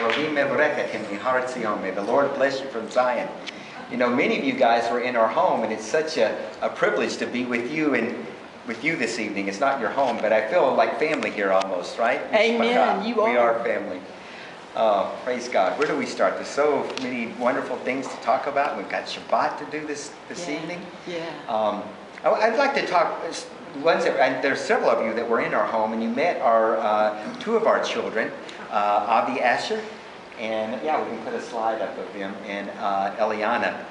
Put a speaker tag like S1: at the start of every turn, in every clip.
S1: Elohim mevorechet mi Hydes01. May the Lord bless you from Zion. You know, many of you guys were in our home, and it's such a privilege to be with you and with you this evening. It's not your home, but I feel like family here almost, right?
S2: Amen. You are.
S1: We are family. Praise God. Where do we start? There's so many wonderful things to talk about. We've got Shabbat to do this evening.
S2: Yeah.
S1: I'd like to talk. There's several of you that were in our home, and you met two of our children, Avi Asher, and we can put a slide up of them, and Eliana.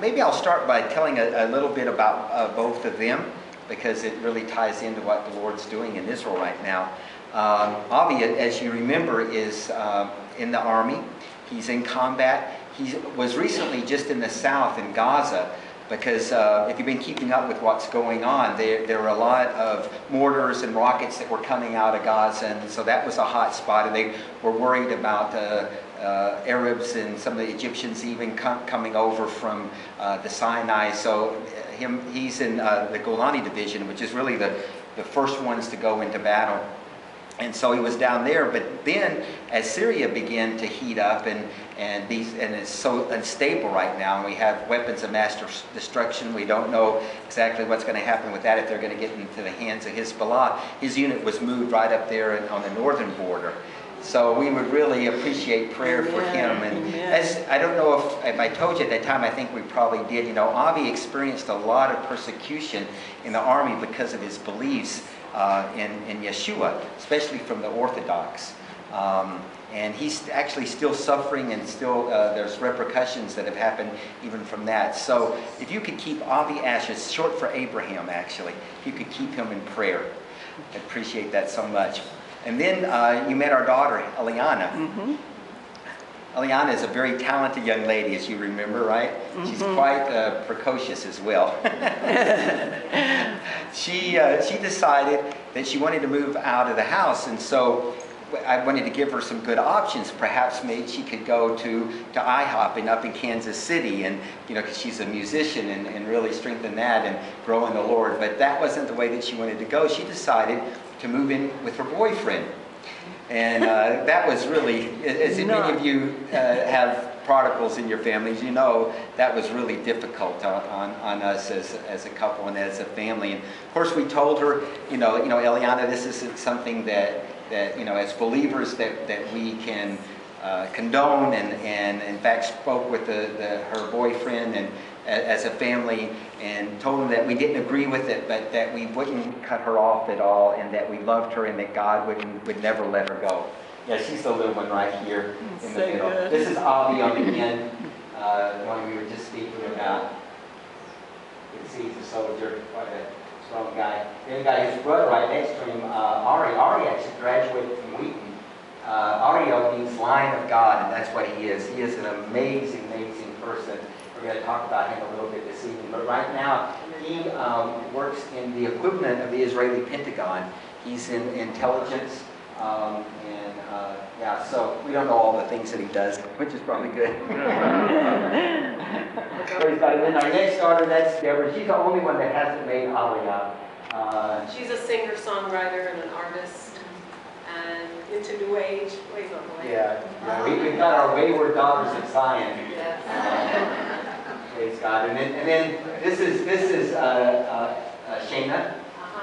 S1: Maybe I'll start by telling a little bit about both of them, because it really ties into what the Lord's doing in Israel right now. Avi, as you remember, is in the army. He's in combat. He was recently just in the south in Gaza, because if you've been keeping up with what's going on, there were a lot of mortars and rockets that were coming out of Gaza, and so that was a hot spot, and they were worried about Arabs and some of the Egyptians even coming over from the Sinai. So he's in the Golani division, which is really the first ones to go into battle. And so he was down there, but then as Syria began to heat up and it's so unstable right now, and we have weapons of mass destruction, we don't know exactly what's going to happen with that, if they're going to get into the hands of Hezbollah. His unit was moved right up there on the northern border. So we would really appreciate prayer for him. And as I don't know if I told you at that time, I think we probably did. You know, Avi experienced a lot of persecution in the army because of his beliefs in Yeshua, especially from the Orthodox. And he's actually still suffering, and still there's repercussions that have happened even from that. So if you could keep Avi Asher, it's short for Abraham actually, if you could keep him in prayer, I'd appreciate that so much. And then you met our daughter, Eliana. Mm-hmm. Eliana is a very talented young lady, as you remember, right? Mm-hmm. She's quite precocious as well. She decided that she wanted to move out of the house, and so I wanted to give her some good options. Perhaps maybe she could go to IHOP up in Kansas City, and because she's a musician, and really strengthen that and grow in the Lord. But that wasn't the way that she wanted to go. She decided to move in with her boyfriend. And that was really, as many of you have prodigals in your families, you know that was really difficult on us as a couple and as a family. And of course we told her, Eliana, this isn't something that as believers that we can condone, and in fact spoke with her boyfriend and as a family, and told him that we didn't agree with it, but that we wouldn't cut her off at all, and that we loved her, and that God would never let her go. Yeah, she's the little one right here in the middle. Good. This is Avi on the end, the one we were just speaking about. You can see he's a soldier, quite a strong guy. The other guy, his brother right next to him, Ari. Ari actually graduated from Wheaton. Ariel means Lion of God, and that's what he is. He is an amazing, amazing person. We're going to talk about him a little bit this evening. But right now, he works in the equivalent of the Israeli Pentagon. He's in intelligence, so we don't know all the things that he does, which is probably good. Praise God. And then our next daughter, that's Deborah. She's the only one that hasn't made Aliyah.
S3: She's a singer-songwriter and an artist, and into New Age, ways on the way.
S1: Yeah. We've got our wayward daughters at Zion. Praise God. And then this is Shayna.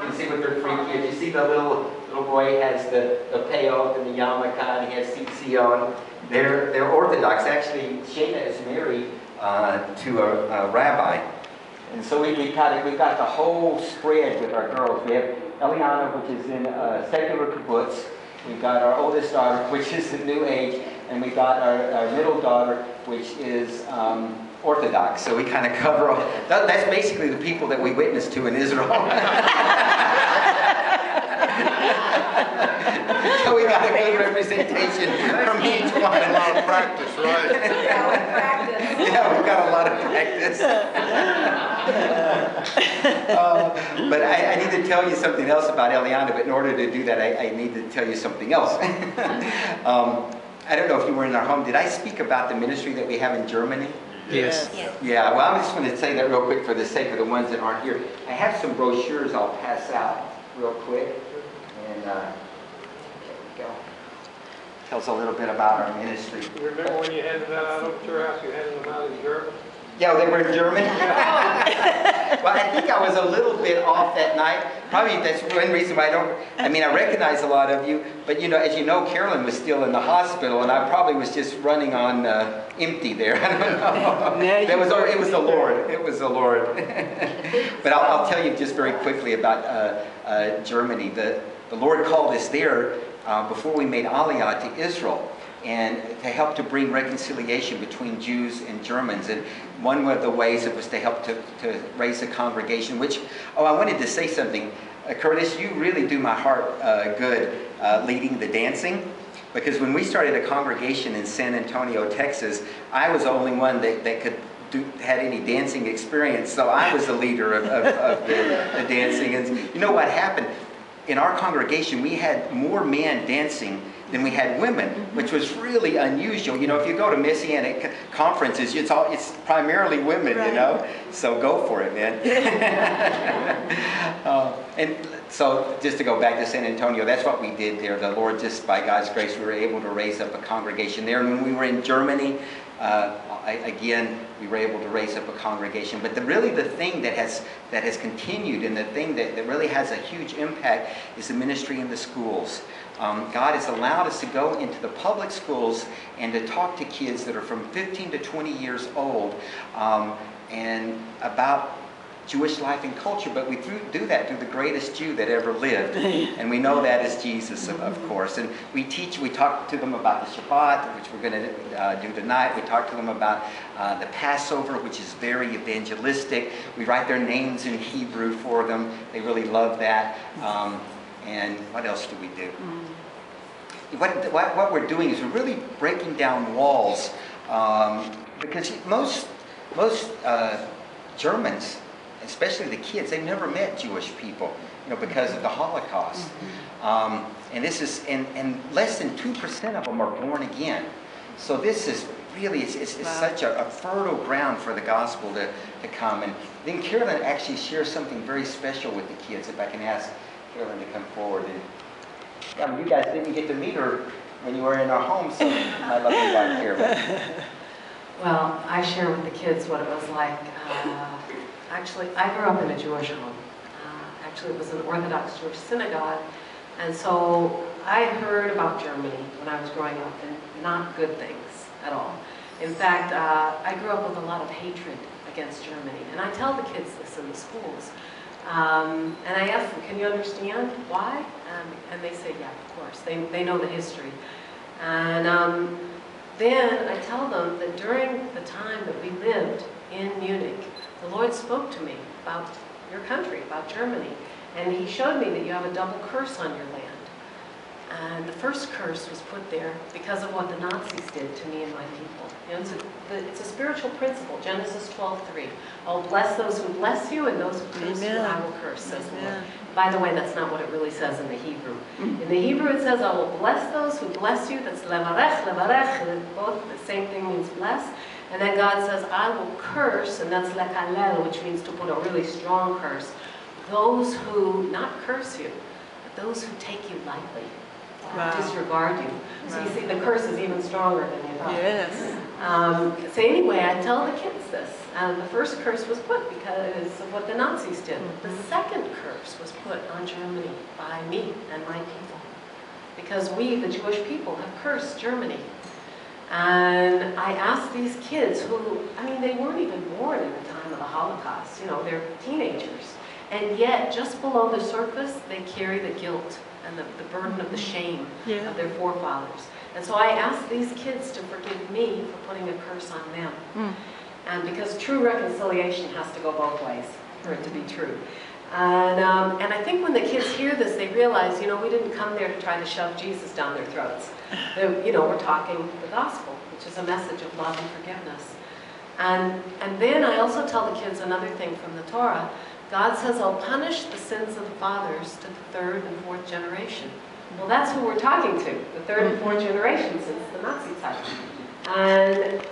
S1: You can see with her three kids. You see the little boy has the peyot and the yarmulke, and he has tzitzit. They're Orthodox. Actually, Shayna is married to a rabbi. And so we've got the whole spread with our girls. We have Eliana, which is in secular kibbutz. We've got our oldest daughter, which is in New Age, and we've got our middle daughter, which is Orthodox. So we kind of cover all. That's basically the people that we witnessed to in Israel. So we got a good representation from each one.
S4: A lot of practice, right?
S1: Yeah, we've got a lot of practice. But I need to tell you something else about Eliana, but in order to do that, I need to tell you something else. I don't know if you were in our home. Did I speak about the ministry that we have in Germany?
S4: Yes.
S1: Yeah, well, I'm just going to say that real quick for the sake of the ones that aren't here. I have some brochures I'll pass out real quick. And there we go. tell us a little bit about our ministry.
S4: You remember when you handed that out over to your house, you handed them out in German?
S1: Yeah, they were in German. Well, I think I was a little bit off that night. Probably that's one reason why I recognize a lot of you, but as you know, Carolyn was still in the hospital, and I probably was just running on empty there. I don't know. It was the Lord. It was the Lord. But I'll tell you just very quickly about Germany. The Lord called us there before we made Aliyah to Israel, and to help to bring reconciliation between Jews and Germans. And one of the ways it was to help to raise a congregation, which, I wanted to say something. Curtis, you really do my heart good leading the dancing. Because when we started a congregation in San Antonio, Texas, I was the only one that had any dancing experience. So I was the leader of the dancing. And you know what happened? In our congregation, we had more men dancing than we had women, which was really unusual. If you go to Messianic conferences, it's primarily women, So go for it, man. And so just to go back to San Antonio, that's what we did there. The Lord, just by God's grace, we were able to raise up a congregation there. And when we were in Germany, again, we were able to raise up a congregation. But the thing that has continued, and the thing that really has a huge impact, is the ministry in the schools. God has allowed us to go into the public schools and to talk to kids that are from 15 to 20 years old and about Jewish life and culture, but we do that through the greatest Jew that ever lived, and we know that is Jesus, of course. And we talk to them about the Shabbat, which we're going to do tonight. We talk to them about the Passover, which is very evangelistic. We write their names in Hebrew for them. They really love that. And what else do we do? What we're doing is we're really breaking down walls, because most Germans, especially the kids, they've never met Jewish people, because of the Holocaust. And this is, and less than 2% of them are born again. So this is really, it's such a fertile ground for the gospel to come. And then Carolyn actually shares something very special with the kids, if I can ask Carolyn to come forward. And you guys didn't get to meet her when you were in our home, so my lovely wife, Carolyn.
S5: Well, I share with the kids what it was like. Actually, I grew up in a Jewish home. Actually, it was an Orthodox Jewish synagogue. And so I heard about Germany when I was growing up, and not good things at all. In fact, I grew up with a lot of hatred against Germany. And I tell the kids this in the schools. And I ask them, can you understand why? And they say, yeah, of course. They know the history. And then I tell them that during the time that we lived in Munich, the Lord spoke to me about your country, about Germany. And He showed me that you have a double curse on your land. And the first curse was put there because of what the Nazis did to me and my people. It's a spiritual principle, Genesis 12:3. I'll bless those who bless you, and those who curse you, I will curse, says the Lord. By the way, that's not what it really says in the Hebrew. In the Hebrew it says, I will bless those who bless you. That's levarech, levarech. Both the same thing means bless. And then God says, I will curse, and that's lekalel, which means to put a really strong curse. Those who not curse you, but those who take you lightly. Disregard you. So you see, the curse is even stronger than you thought.
S2: Yes.
S5: So anyway, I tell the kids this. The first curse was put because of what the Nazis did. The second curse was put on Germany by me and my people. Because we, the Jewish people, have cursed Germany. And I asked these kids who, they weren't even born in the time of the Holocaust. They're teenagers. And yet, just below the surface, they carry the guilt and the burden of the shame of their forefathers. And so I asked these kids to forgive me for putting a curse on them. And because true reconciliation has to go both ways for it to be true. And I think when the kids hear this, they realize, we didn't come there to try to shove Jesus down their throats. We're talking the gospel, which is a message of love and forgiveness. And then I also tell the kids another thing from the Torah. God says, I'll punish the sins of the fathers to the third and fourth generation. Well, that's who we're talking to, the third and fourth generation since the Nazi time. And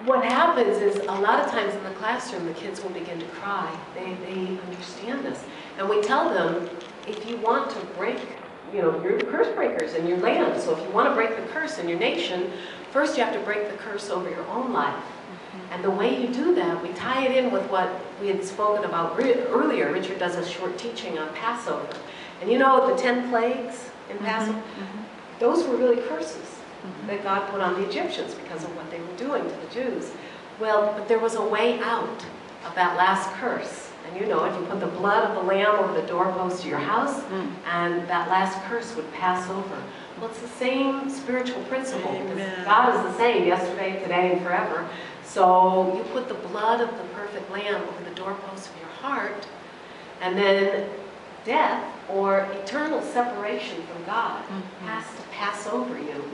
S5: what happens is a lot of times in the classroom, the kids will begin to cry. They understand this. And we tell them, if you want to break, you're curse breakers in your land. So if you want to break the curse in your nation, first you have to break the curse over your own life. And the way you do that, we tie it in with what we had spoken about earlier. Richard does a short teaching on Passover. And you know the 10 plagues in Passover? Those were really curses that God put on the Egyptians because of what they were doing to the Jews. Well, but there was a way out of that last curse. And you know it, you put the blood of the lamb over the doorpost of your house, and that last curse would pass over. Well, it's the same spiritual principle, because God is the same yesterday, today, and forever. So you put the blood of the perfect lamb over the doorpost of your heart, and then death or eternal separation from God has to pass over you.